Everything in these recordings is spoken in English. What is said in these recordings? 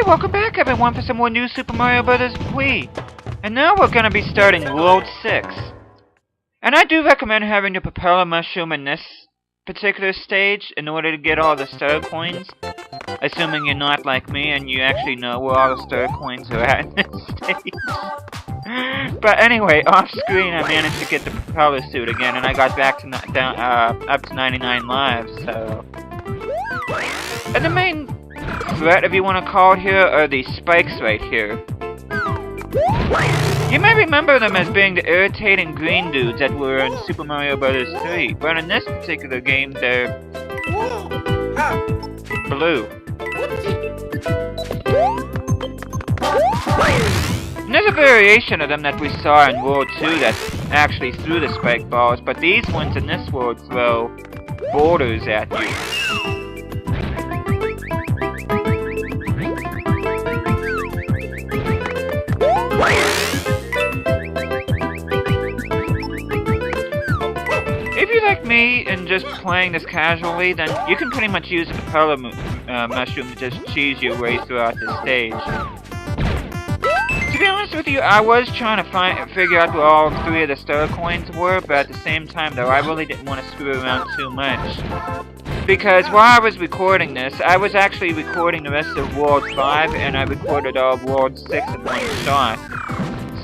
Hey, welcome back everyone for some more new Super Mario Bros. Wii. And now we're gonna be starting World 6. And I do recommend having the propeller mushroom in this particular stage in order to get all the star coins. Assuming you're not like me and you actually know where all the star coins are at in this stage. But anyway, off screen I managed to get the propeller suit again and I got back to up to 99 lives, so... And the main threat, if you want to call it here, are these spikes right here. You may remember them as being the irritating green dudes that were in Super Mario Bros. 3, but in this particular game they're blue. And there's a variation of them that we saw in World 2 that actually threw the spike balls, but these ones in this world throw boulders at you. If you're like me and just playing this casually, then you can pretty much use the propeller mushroom to just cheese your way throughout the stage. To be honest with you, I was trying to figure out where all three of the star coins were, but at the same time though, I really didn't want to screw around too much. Because while I was recording this, I was actually recording the rest of World 5, and I recorded all of World 6 in one shot.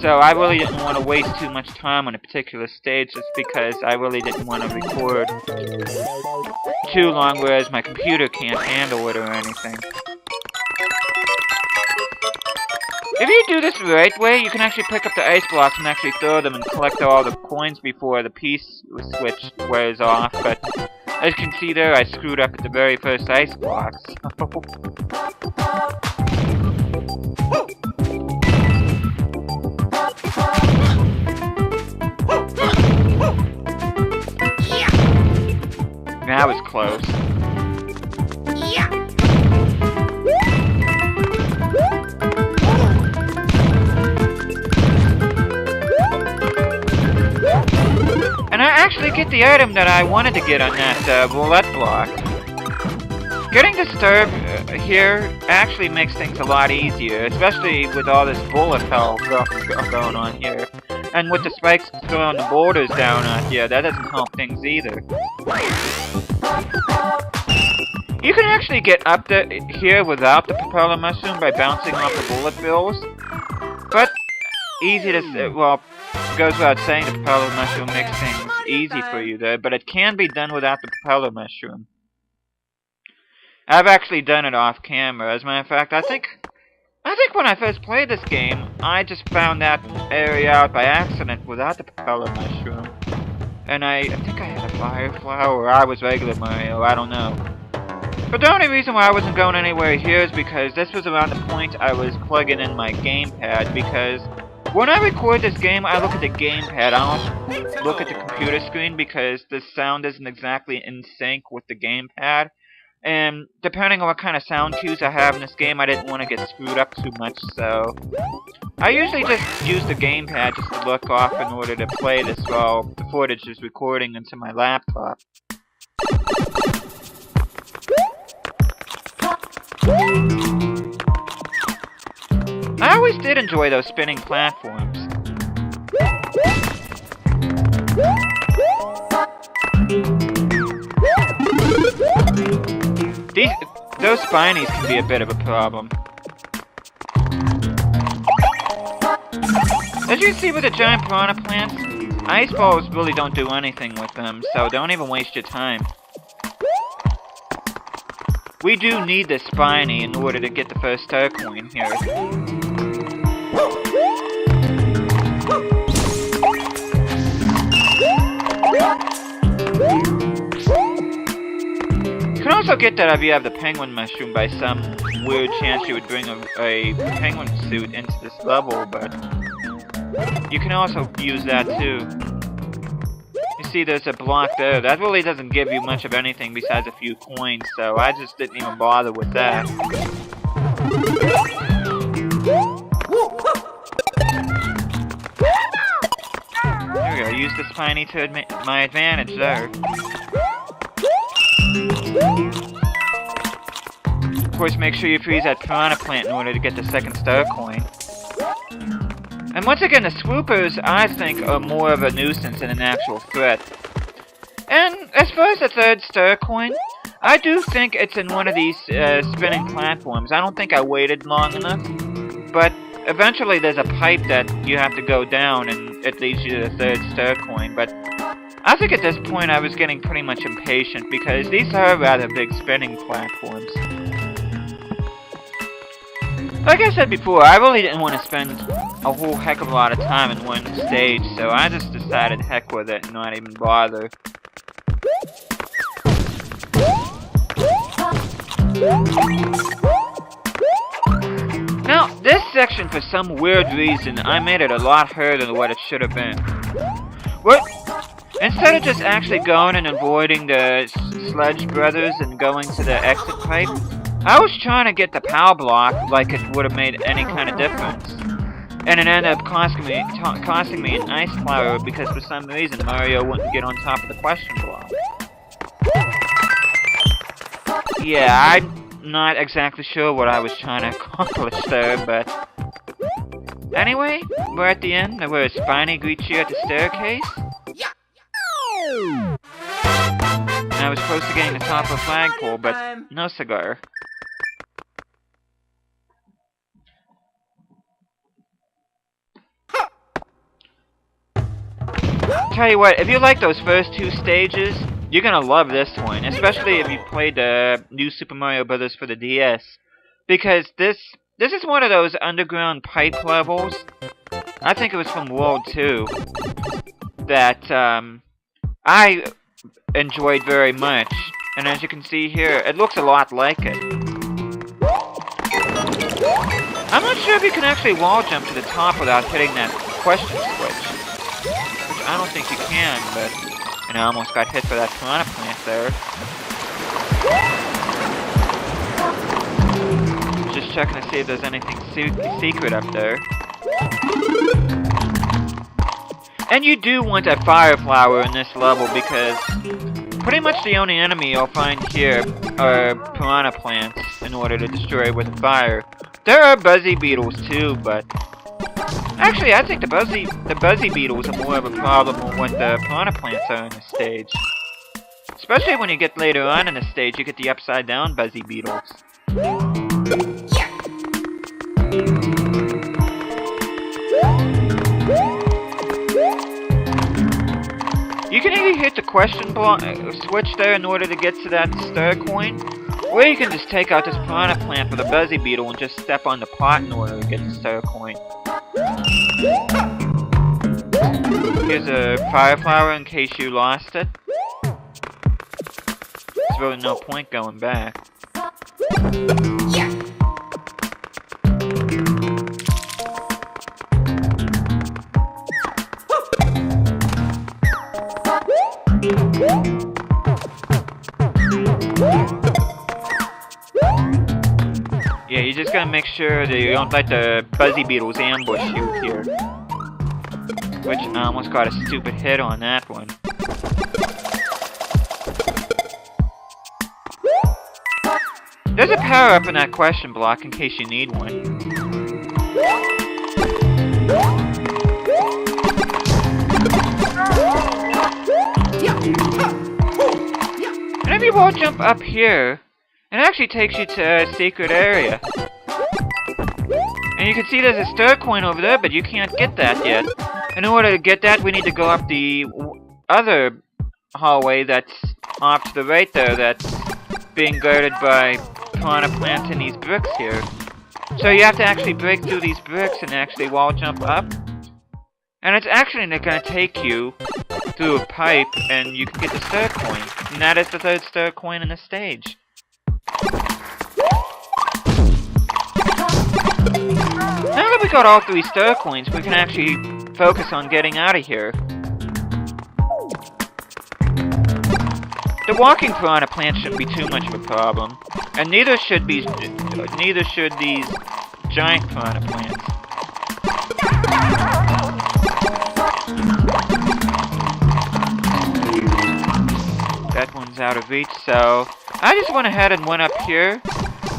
So I really didn't want to waste too much time on a particular stage just because I really didn't want to record too long, whereas my computer can't handle it or anything. If you do this the right way, you can actually pick up the ice blocks and actually throw them and collect all the coins before the piece switch wears off, but as you can see there, I screwed up at the very first ice block, so... That was close. And I actually get the item that I wanted to get on that roulette block. Getting disturbed here actually makes things a lot easier, especially with all this bullet hell going on here. And with the spikes throwing the boulders down on here, that doesn't help things either. You can actually get up here without the propeller mushroom by bouncing off the bullet bills. But easy to say, well, goes without saying the propeller mushroom makes things easy for you there, but it can be done without the propeller mushroom. I've actually done it off camera. As a matter of fact, I think when I first played this game, I just found that area out by accident without the propeller mushroom. And I think I had a fire flower, or I was regular Mario, I don't know. But the only reason why I wasn't going anywhere here is because this was around the point I was plugging in my gamepad, because when I record this game, I look at the gamepad, I don't look at the computer screen because the sound isn't exactly in sync with the gamepad. And depending on what kind of sound cues I have in this game, I didn't want to get screwed up too much, so... I usually just use the gamepad just to look off in order to play this while the footage is recording into my laptop. I always did enjoy those spinning platforms. Those spinies can be a bit of a problem. As you see with the giant piranha plants, ice balls really don't do anything with them, so don't even waste your time. We do need the spiny in order to get the first star coin here. You can also get that if you have the penguin mushroom by some weird chance you would bring a penguin suit into this level, but you can also use that too. You see there's a block there. That really doesn't give you much of anything besides a few coins, so I just didn't even bother with that. There we go, use the spiny to my advantage there. Of course, make sure you freeze that piranha plant in order to get the second star coin. And once again, the swoopers, I think, are more of a nuisance than an actual threat. And as far as the third star coin, I do think it's in one of these spinning platforms. I don't think I waited long enough, but eventually there's a pipe that you have to go down and it leads you to the third star coin. But I think at this point I was getting pretty much impatient because these are rather big spinning platforms. Like I said before, I really didn't want to spend a whole heck of a lot of time in one stage, so I just decided heck with it and not even bother. Now, this section, for some weird reason, I made it a lot harder than what it should have been. What? Instead of just actually going and avoiding the Sludge Brothers and going to the exit pipe, I was trying to get the power block like it would have made any kind of difference. And it ended up costing me an ice flower because for some reason Mario wouldn't get on top of the question block. Yeah, I'm not exactly sure what I was trying to accomplish there, but... Anyway, we're at the end, where Spiny greets you at the staircase. And I was close to getting the top of a flagpole, but no cigar. Tell you what, if you like those first two stages, you're gonna love this one, especially if you played the new Super Mario Bros. For the DS. Because this is one of those underground pipe levels, I think it was from World 2, that I enjoyed very much. And as you can see here, it looks a lot like it. I'm not sure if you can actually wall jump to the top without hitting that question switch. I don't think you can, but... And I almost got hit by that piranha plant there. Just checking to see if there's anything secret up there. And you do want that fire flower in this level because pretty much the only enemy you'll find here are piranha plants in order to destroy with fire. There are buzzy beetles too, but... Actually, I think the buzzy beetles are more of a problem than what the piranha plants are in the stage. Especially when you get later on in the stage, you get the upside down buzzy beetles. You can either hit the question switch there in order to get to that star coin, or you can just take out this piranha plant for the buzzy beetle and just step on the pot in order to get the star coin. Here's a fire flower in case you lost it. There's really no point going back. Yeah, you just gotta make sure that you don't let the buzzy beetles ambush you here. Which I almost got a stupid hit on that one. There's a power up in that question block in case you need one. And if you wall jump up here, it actually takes you to a secret area. And you can see there's a star coin over there, but you can't get that yet. In order to get that, we need to go up the other hallway that's off to the right there that's being guarded by piranha plants and these bricks here. So you have to actually break through these bricks and actually wall jump up. And it's actually going to take you through a pipe and you can get the star coin. And that is the third star coin in the stage. Now that we got all three star coins, we can actually focus on getting out of here. The walking piranha plants shouldn't be too much of a problem, and neither should these giant piranha plants. That one's out of reach, so I just went ahead and went up here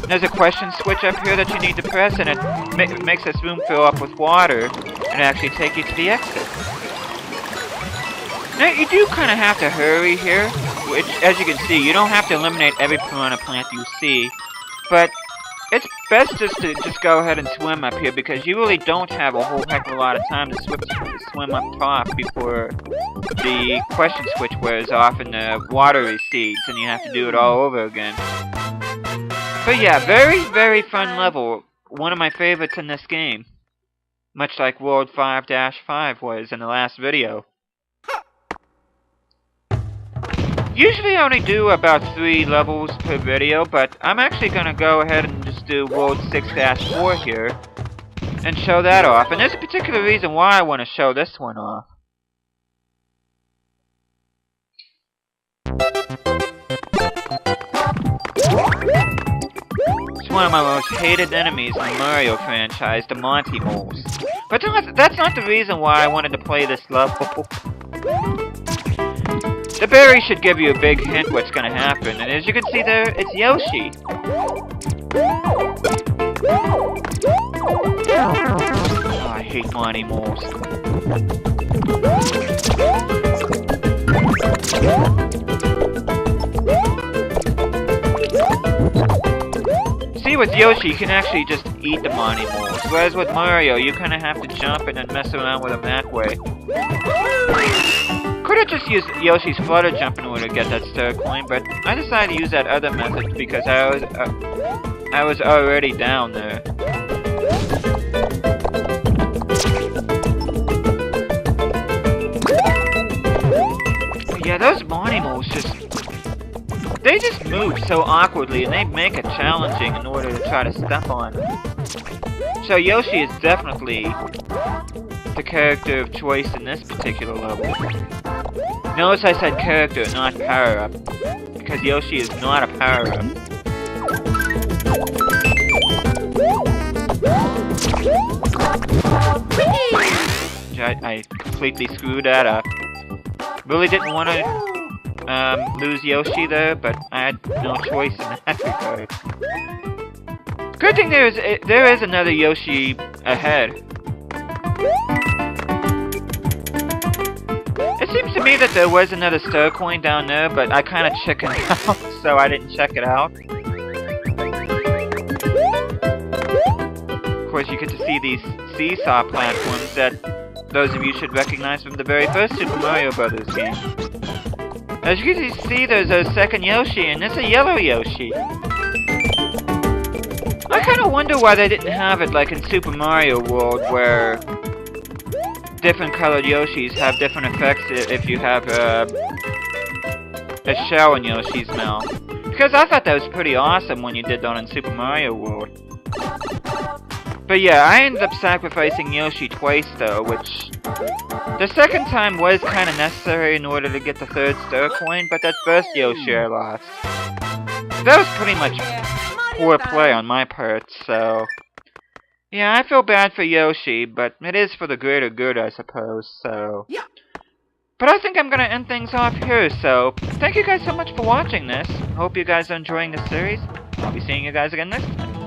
There's a question switch up here that you need to press, and it makes this room fill up with water, and actually take you to the exit. Now, you do kind of have to hurry here, which, as you can see, you don't have to eliminate every piranha plant you see, but it's best just to go ahead and swim up here, because you really don't have a whole heck of a lot of time to swim up top before the question switch wears off and the water recedes, and you have to do it all over again. But yeah, very, very fun level. One of my favorites in this game. Much like World 5-5 was in the last video. Usually I only do about 3 levels per video, but I'm actually going to go ahead and just do World 6-4 here and show that off. And there's a particular reason why I want to show this one off. It's one of my most hated enemies in the Mario franchise, the Monty Moles. But that's not the reason why I wanted to play this level. The berry should give you a big hint what's gonna happen, and as you can see there, it's Yoshi. Oh, I hate Monty Moles. See, with Yoshi, you can actually just eat the Monty Moles, whereas with Mario, you kind of have to jump and then mess around with them that way. Could have just used Yoshi's flutter jump in order to get that star coin, but I decided to use that other method because I was already down there. Yeah, those Monty Moles they just move so awkwardly, and they make it challenging in order to try to step on them. So Yoshi is definitely the character of choice in this particular level. Notice I said character, not power-up, because Yoshi is not a power-up. I completely screwed that up. Really didn't want to lose Yoshi there, but I had no choice in that regard. Good thing there is another Yoshi ahead. It seems to me that there was another star coin down there, but I kind of chickened out, so I didn't check it out. Of course, you get to see these seesaw platforms that those of you should recognize from the very first Super Mario Bros. Game. As you can see, there's a second Yoshi, and it's a yellow Yoshi. I kind of wonder why they didn't have it like in Super Mario World, where different colored Yoshis have different effects if you have a shell in Yoshi's mouth. Because I thought that was pretty awesome when you did that in Super Mario World. But yeah, I ended up sacrificing Yoshi twice though, which the second time was kind of necessary in order to get the third star coin, but that first Yoshi I lost. That was pretty much poor play on my part, so yeah, I feel bad for Yoshi, but it is for the greater good, I suppose, so yeah. But I think I'm gonna end things off here, so thank you guys so much for watching this. Hope you guys are enjoying the series. I'll be seeing you guys again next time.